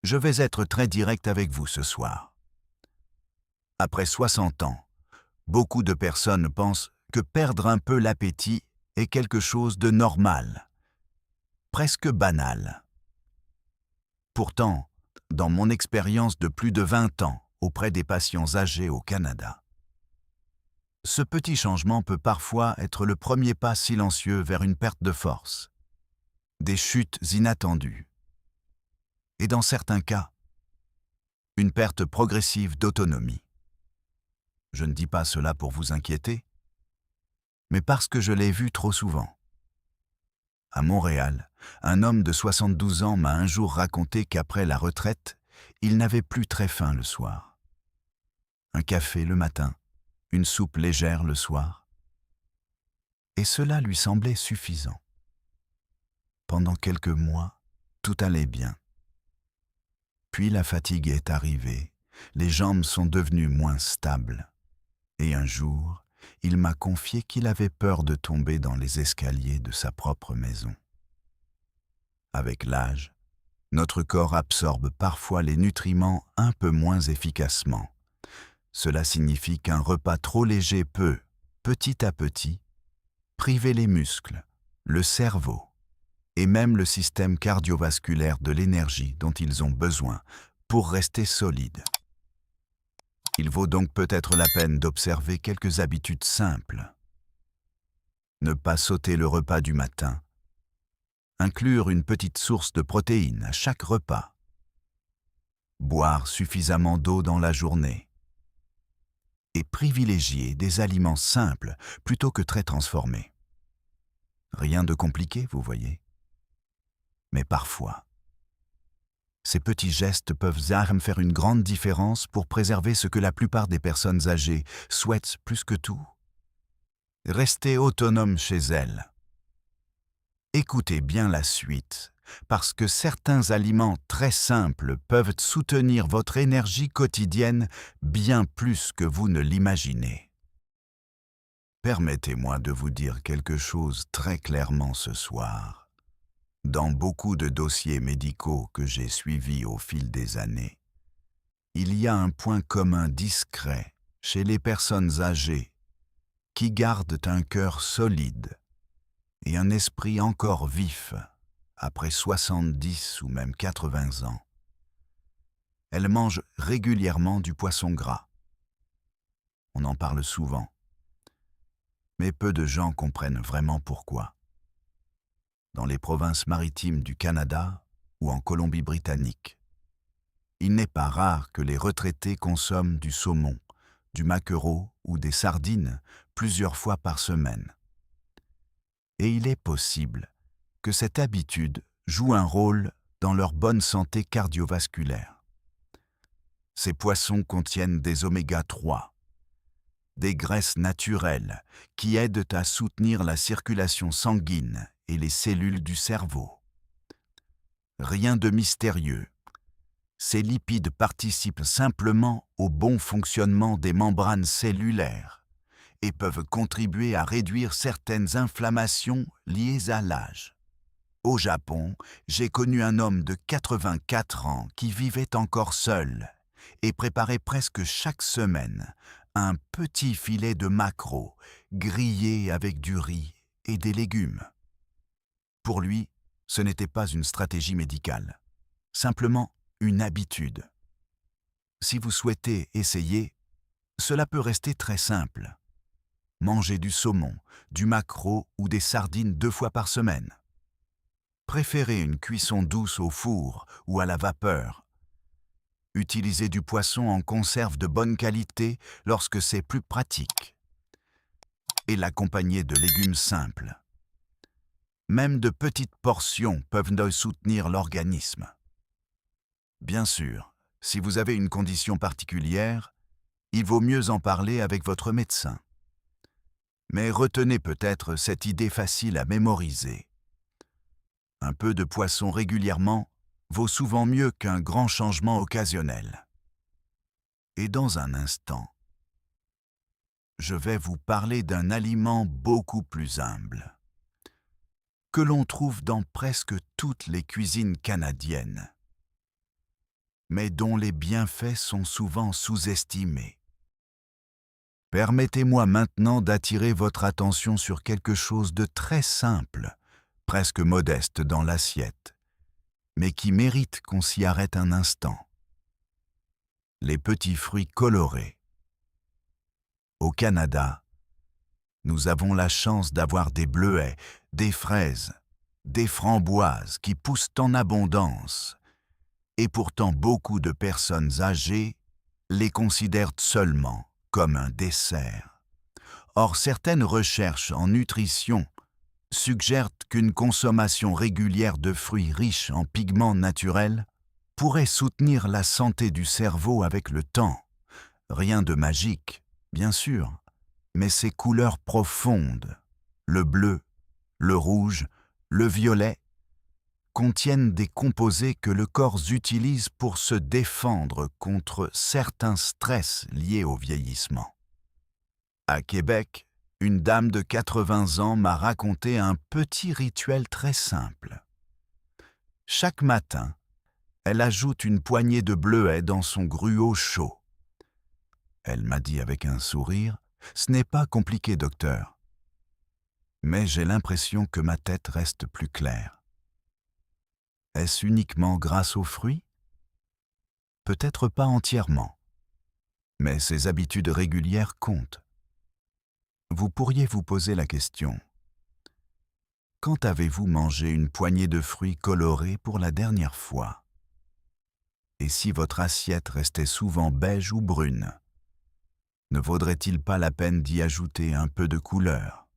Je vais être très direct avec vous ce soir. Après 60 ans, beaucoup de personnes pensent que perdre un peu l'appétit est quelque chose de normal, presque banal. Pourtant, dans mon expérience de plus de 20 ans auprès des patients âgés au Canada, ce petit changement peut parfois être le premier pas silencieux vers une perte de force, des chutes inattendues, et dans certains cas, une perte progressive d'autonomie. Je ne dis pas cela pour vous inquiéter, mais parce que je l'ai vu trop souvent. À Montréal, un homme de 72 ans m'a un jour raconté qu'après la retraite, il n'avait plus très faim le soir. Un café le matin, une soupe légère le soir. Et cela lui semblait suffisant. Pendant quelques mois, tout allait bien. Puis la fatigue est arrivée, les jambes sont devenues moins stables. Et un jour, il m'a confié qu'il avait peur de tomber dans les escaliers de sa propre maison. Avec l'âge, notre corps absorbe parfois les nutriments un peu moins efficacement. Cela signifie qu'un repas trop léger peut, petit à petit, priver les muscles, le cerveau et même le système cardiovasculaire de l'énergie dont ils ont besoin pour rester solides. Il vaut donc peut-être la peine d'observer quelques habitudes simples. Ne pas sauter le repas du matin. Inclure une petite source de protéines à chaque repas. Boire suffisamment d'eau dans la journée. Et privilégier des aliments simples plutôt que très transformés. Rien de compliqué, vous voyez. Mais parfois, ces petits gestes peuvent faire une grande différence pour préserver ce que la plupart des personnes âgées souhaitent plus que tout. Rester autonome chez elles. Écoutez bien la suite, parce que certains aliments très simples peuvent soutenir votre énergie quotidienne bien plus que vous ne l'imaginez. Permettez-moi de vous dire quelque chose très clairement ce soir. Dans beaucoup de dossiers médicaux que j'ai suivis au fil des années, il y a un point commun discret chez les personnes âgées qui gardent un cœur solide et un esprit encore vif après 70 ou même 80 ans. Elles mangent régulièrement du poisson gras. On en parle souvent, mais peu de gens comprennent vraiment pourquoi. Dans les provinces maritimes du Canada ou en Colombie-Britannique, il n'est pas rare que les retraités consomment du saumon, du maquereau ou des sardines plusieurs fois par semaine. Et il est possible que cette habitude joue un rôle dans leur bonne santé cardiovasculaire. Ces poissons contiennent des oméga 3, des graisses naturelles qui aident à soutenir la circulation sanguine et les cellules du cerveau. Rien de mystérieux. Ces lipides participent simplement au bon fonctionnement des membranes cellulaires et peuvent contribuer à réduire certaines inflammations liées à l'âge. Au Japon, j'ai connu un homme de 84 ans qui vivait encore seul et préparait presque chaque semaine un petit filet de maquereau grillé avec du riz et des légumes. Pour lui, ce n'était pas une stratégie médicale, simplement une habitude. Si vous souhaitez essayer, cela peut rester très simple. Mangez du saumon, du maquereau ou des sardines 2 fois par semaine. Préférez une cuisson douce au four ou à la vapeur. Utilisez du poisson en conserve de bonne qualité lorsque c'est plus pratique. Et l'accompagner de légumes simples. Même de petites portions peuvent soutenir l'organisme. Bien sûr, si vous avez une condition particulière, il vaut mieux en parler avec votre médecin. Mais retenez peut-être cette idée facile à mémoriser. Un peu de poisson régulièrement vaut souvent mieux qu'un grand changement occasionnel. Et dans un instant, je vais vous parler d'un aliment beaucoup plus humble, que l'on trouve dans presque toutes les cuisines canadiennes. mais dont les bienfaits sont souvent sous-estimés. Permettez-moi maintenant d'attirer votre attention sur quelque chose de très simple, presque modeste dans l'assiette, mais qui mérite qu'on s'y arrête un instant. Les petits fruits colorés. Au Canada, nous avons la chance d'avoir des bleuets, des fraises, des framboises qui poussent en abondance, et pourtant beaucoup de personnes âgées les considèrent seulement comme un dessert. Or, certaines recherches en nutrition suggèrent qu'une consommation régulière de fruits riches en pigments naturels pourrait soutenir la santé du cerveau avec le temps. Rien de magique, bien sûr, mais ces couleurs profondes, le bleu, le rouge, le violet, contiennent des composés que le corps utilise pour se défendre contre certains stress liés au vieillissement. À Québec, une dame de 80 ans m'a raconté un petit rituel très simple. Chaque matin, elle ajoute une poignée de bleuets dans son gruau chaud. Elle m'a dit avec un sourire, « Ce n'est pas compliqué, docteur. » Mais j'ai l'impression que ma tête reste plus claire. Est-ce uniquement grâce aux fruits? Peut-être pas entièrement, mais ces habitudes régulières comptent. Vous pourriez vous poser la question. Quand avez-vous mangé une poignée de fruits colorés pour la dernière fois? Et si votre assiette restait souvent beige ou brune, ne vaudrait-il pas la peine d'y ajouter un peu de couleur?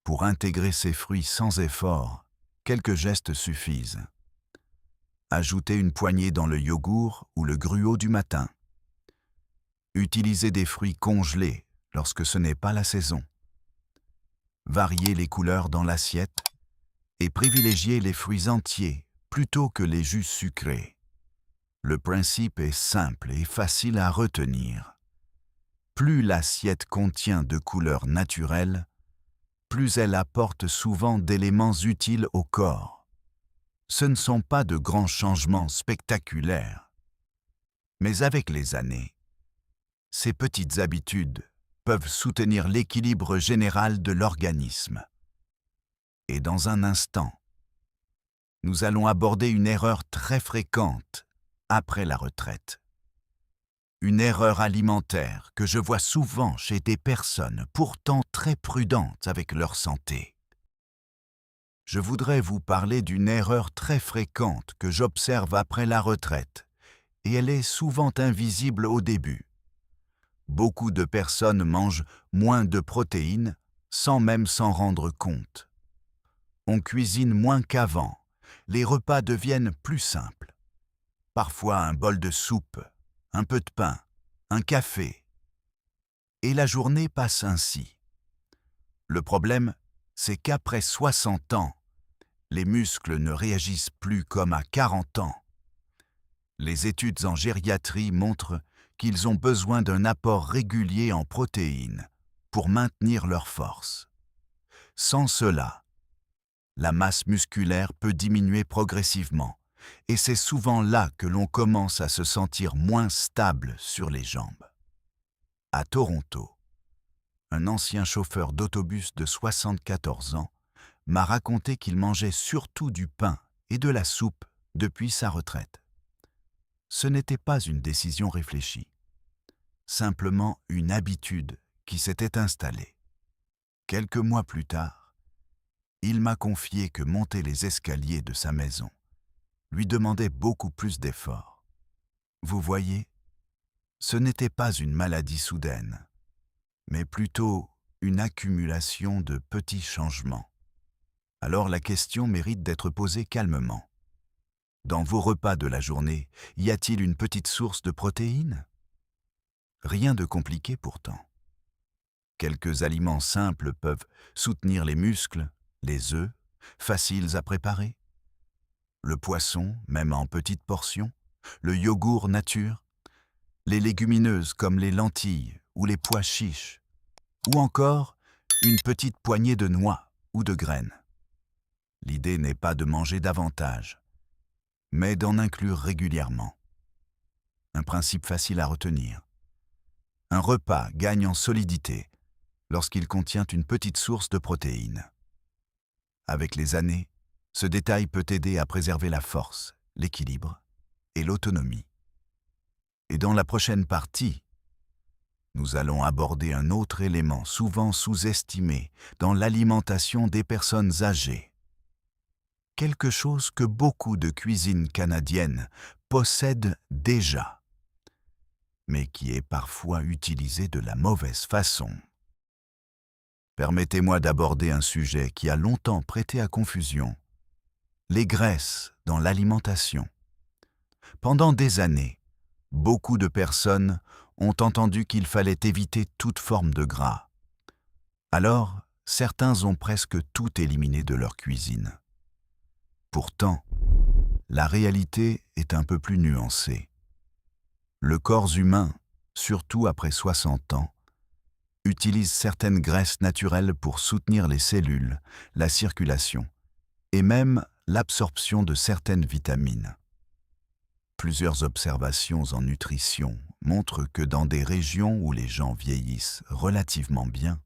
Pour intégrer ces fruits sans effort, quelques gestes suffisent. Ajoutez une poignée dans le yogourt ou le gruau du matin. Utilisez des fruits congelés lorsque ce n'est pas la saison. Variez les couleurs dans l'assiette et privilégiez les fruits entiers plutôt que les jus sucrés. Le principe est simple et facile à retenir. Plus l'assiette contient de couleurs naturelles, plus elle apporte souvent d'éléments utiles au corps. Ce ne sont pas de grands changements spectaculaires. Mais avec les années, ces petites habitudes peuvent soutenir l'équilibre général de l'organisme. Et dans un instant, nous allons aborder une erreur très fréquente après la retraite. Une erreur alimentaire que je vois souvent chez des personnes pourtant très prudentes avec leur santé. Je voudrais vous parler d'une erreur très fréquente que j'observe après la retraite, et elle est souvent invisible au début. Beaucoup de personnes mangent moins de protéines sans même s'en rendre compte. On cuisine moins qu'avant, les repas deviennent plus simples. Parfois un bol de soupe, un peu de pain, un café. Et la journée passe ainsi. Le problème, c'est qu'après 60 ans, les muscles ne réagissent plus comme à 40 ans. Les études en gériatrie montrent qu'ils ont besoin d'un apport régulier en protéines pour maintenir leur force. Sans cela, la masse musculaire peut diminuer progressivement, et c'est souvent là que l'on commence à se sentir moins stable sur les jambes. À Toronto, un ancien chauffeur d'autobus de 74 ans m'a raconté qu'il mangeait surtout du pain et de la soupe depuis sa retraite. Ce n'était pas une décision réfléchie, simplement une habitude qui s'était installée. Quelques mois plus tard, il m'a confié que monter les escaliers de sa maison lui demandait beaucoup plus d'efforts. Vous voyez, ce n'était pas une maladie soudaine, mais plutôt une accumulation de petits changements. Alors la question mérite d'être posée calmement. Dans vos repas de la journée, y a-t-il une petite source de protéines? Rien de compliqué pourtant. Quelques aliments simples peuvent soutenir les muscles, les œufs, faciles à préparer. Le poisson, même en petites portions, le yogourt nature, les légumineuses comme les lentilles ou les pois chiches, ou encore une petite poignée de noix ou de graines. L'idée n'est pas de manger davantage, mais d'en inclure régulièrement. un principe facile à retenir. Un repas gagne en solidité lorsqu'il contient une petite source de protéines. Avec les années, ce détail peut aider à préserver la force, l'équilibre et l'autonomie. Et dans la prochaine partie, nous allons aborder un autre élément souvent sous-estimé dans l'alimentation des personnes âgées. Quelque chose que beaucoup de cuisines canadiennes possèdent déjà, mais qui est parfois utilisé de la mauvaise façon. Permettez-moi d'aborder un sujet qui a longtemps prêté à confusion: les graisses dans l'alimentation. Pendant des années, beaucoup de personnes ont entendu qu'il fallait éviter toute forme de gras. Alors, certains ont presque tout éliminé de leur cuisine. Pourtant, la réalité est un peu plus nuancée. Le corps humain, surtout après 60 ans, utilise certaines graisses naturelles pour soutenir les cellules, la circulation et même l'absorption de certaines vitamines. Plusieurs observations en nutrition montrent que dans des régions où les gens vieillissent relativement bien,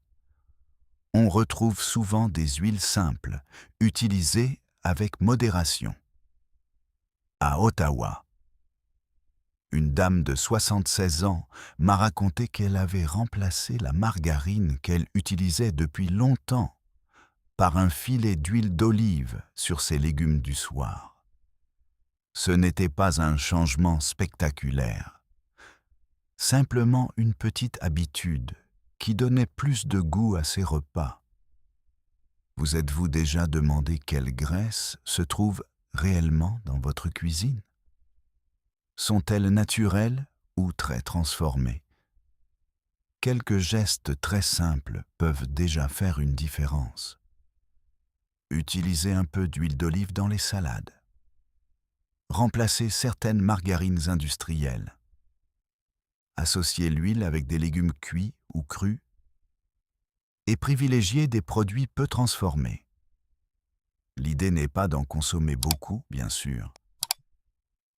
on retrouve souvent des huiles simples, utilisées avec modération. À Ottawa, une dame de 76 ans m'a raconté qu'elle avait remplacé la margarine qu'elle utilisait depuis longtemps par un filet d'huile d'olive sur ses légumes du soir. Ce n'était pas un changement spectaculaire, simplement une petite habitude qui donnait plus de goût à ses repas. Vous êtes-vous déjà demandé quelles graisses se trouvent réellement dans votre cuisine? Sont-elles naturelles ou très transformées? Quelques gestes très simples peuvent déjà faire une différence. Utilisez un peu d'huile d'olive dans les salades. Remplacez certaines margarines industrielles. Associez l'huile avec des légumes cuits ou crus et privilégiez des produits peu transformés. L'idée n'est pas d'en consommer beaucoup, bien sûr,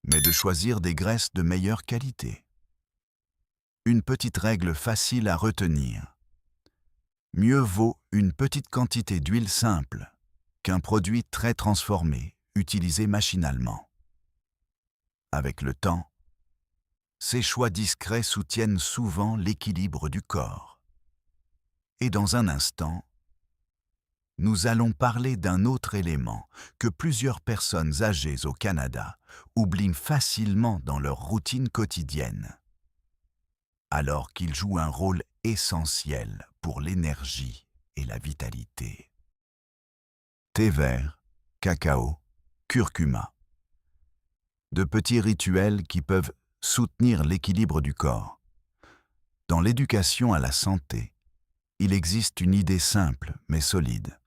mais de choisir des graisses de meilleure qualité. Une petite règle facile à retenir: mieux vaut une petite quantité d'huile simple qu'un produit très transformé, utilisé machinalement. Avec le temps, ces choix discrets soutiennent souvent l'équilibre du corps. Et dans un instant, nous allons parler d'un autre élément que plusieurs personnes âgées au Canada oublient facilement dans leur routine quotidienne, alors qu'il joue un rôle essentiel pour l'énergie et la vitalité. Thé vert, cacao, curcuma. De petits rituels qui peuvent soutenir l'équilibre du corps. Dans l'éducation à la santé, il existe une idée simple mais solide.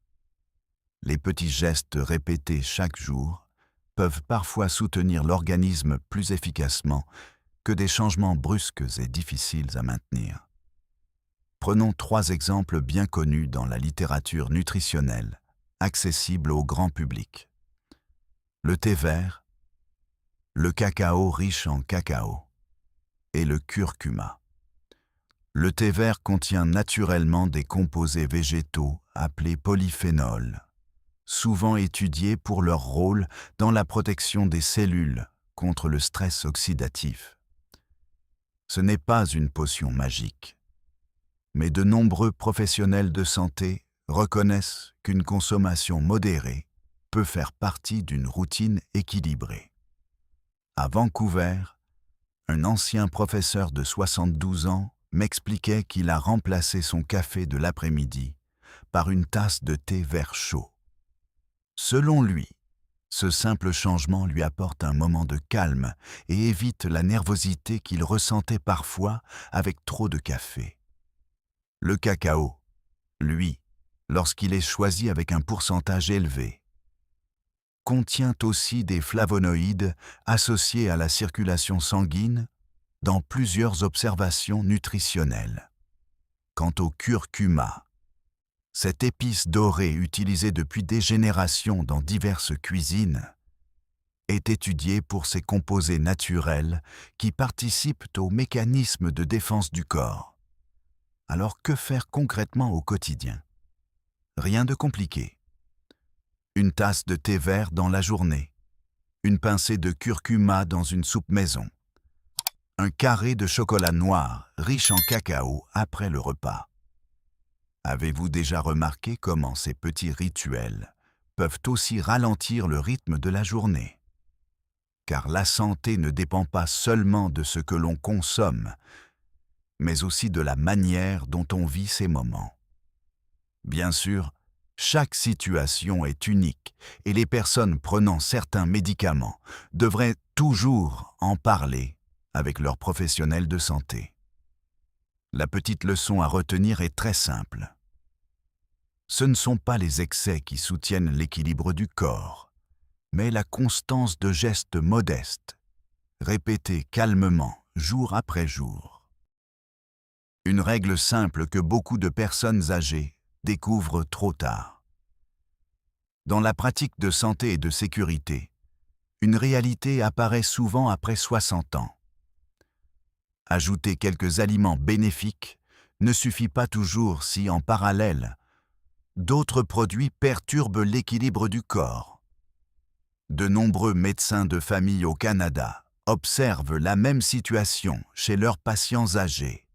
Les petits gestes répétés chaque jour peuvent parfois soutenir l'organisme plus efficacement que des changements brusques et difficiles à maintenir. Prenons 3 exemples bien connus dans la littérature nutritionnelle, accessibles au grand public. Le thé vert, le cacao riche en cacao et le curcuma. Le thé vert contient naturellement des composés végétaux appelés polyphénols, souvent étudiés pour leur rôle dans la protection des cellules contre le stress oxydatif. Ce n'est pas une potion magique, mais de nombreux professionnels de santé reconnaissent qu'une consommation modérée peut faire partie d'une routine équilibrée. À Vancouver, un ancien professeur de 72 ans m'expliquait qu'il a remplacé son café de l'après-midi par une tasse de thé vert chaud. Selon lui, ce simple changement lui apporte un moment de calme et évite la nervosité qu'il ressentait parfois avec trop de café. Le cacao, lui, lorsqu'il est choisi avec un pourcentage élevé, contient aussi des flavonoïdes associés à la circulation sanguine dans plusieurs observations nutritionnelles. Quant au curcuma, cette épice dorée utilisée depuis des générations dans diverses cuisines, est étudié pour ses composés naturels qui participent au mécanisme de défense du corps. Alors que faire concrètement au quotidien? Rien de compliqué. Une tasse de thé vert dans la journée, une pincée de curcuma dans une soupe maison, un carré de chocolat noir riche en cacao après le repas. Avez-vous déjà remarqué comment ces petits rituels peuvent aussi ralentir le rythme de la journée? Car la santé ne dépend pas seulement de ce que l'on consomme, mais aussi de la manière dont on vit ces moments. Bien sûr, chaque situation est unique et les personnes prenant certains médicaments devraient toujours en parler avec leurs professionnels de santé. La petite leçon à retenir est très simple. Ce ne sont pas les excès qui soutiennent l'équilibre du corps, mais la constance de gestes modestes, répétés calmement, jour après jour. Une règle simple que beaucoup de personnes âgées découvrent trop tard. Dans la pratique de santé et de sécurité, une réalité apparaît souvent après 60 ans. Ajouter quelques aliments bénéfiques ne suffit pas toujours si, en parallèle, d'autres produits perturbent l'équilibre du corps. De nombreux médecins de famille au Canada observent la même situation chez leurs patients âgés.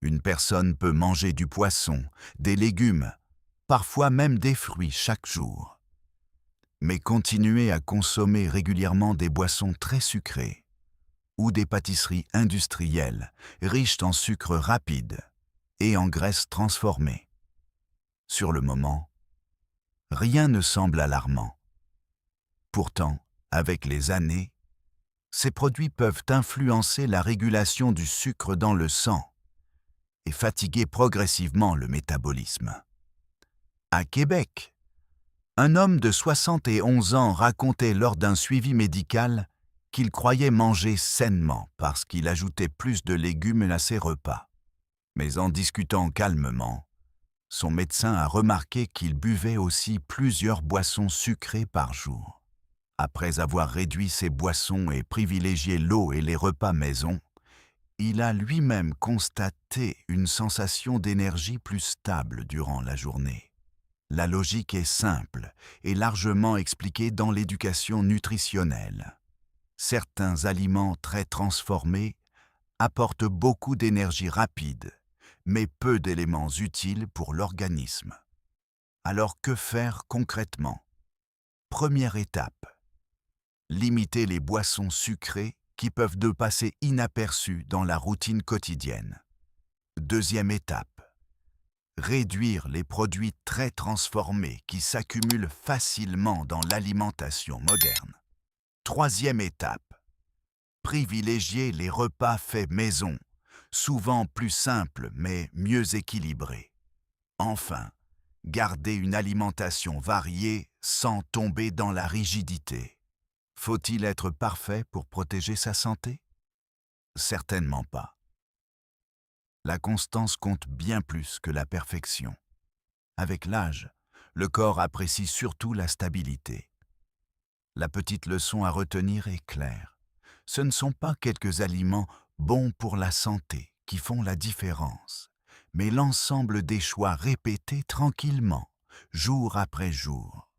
Une personne peut manger du poisson, des légumes, parfois même des fruits chaque jour. Mais continuer à consommer régulièrement des boissons très sucrées ou des pâtisseries industrielles riches en sucre rapide et en graisses transformées. Sur le moment, rien ne semble alarmant. Pourtant, avec les années, ces produits peuvent influencer la régulation du sucre dans le sang et fatiguer progressivement le métabolisme. À Québec, un homme de 71 ans racontait lors d'un suivi médical qu'il croyait manger sainement parce qu'il ajoutait plus de légumes à ses repas. Mais en discutant calmement, son médecin a remarqué qu'il buvait aussi plusieurs boissons sucrées par jour. Après avoir réduit ses boissons et privilégié l'eau et les repas maison, il a lui-même constaté une sensation d'énergie plus stable durant la journée. La logique est simple et largement expliquée dans l'éducation nutritionnelle. Certains aliments très transformés apportent beaucoup d'énergie rapide, mais peu d'éléments utiles pour l'organisme. Alors que faire concrètement? Première étape. Limiter les boissons sucrées qui peuvent passer inaperçues dans la routine quotidienne. Deuxième étape. Réduire les produits très transformés qui s'accumulent facilement dans l'alimentation moderne. Troisième étape. Privilégier les repas faits maison, souvent plus simples mais mieux équilibrés. Enfin, garder une alimentation variée sans tomber dans la rigidité. Faut-il être parfait pour protéger sa santé? Certainement pas. La constance compte bien plus que la perfection. Avec l'âge, le corps apprécie surtout la stabilité. La petite leçon à retenir est claire. Ce ne sont pas quelques aliments bons pour la santé qui font la différence, mais l'ensemble des choix répétés tranquillement, jour après jour.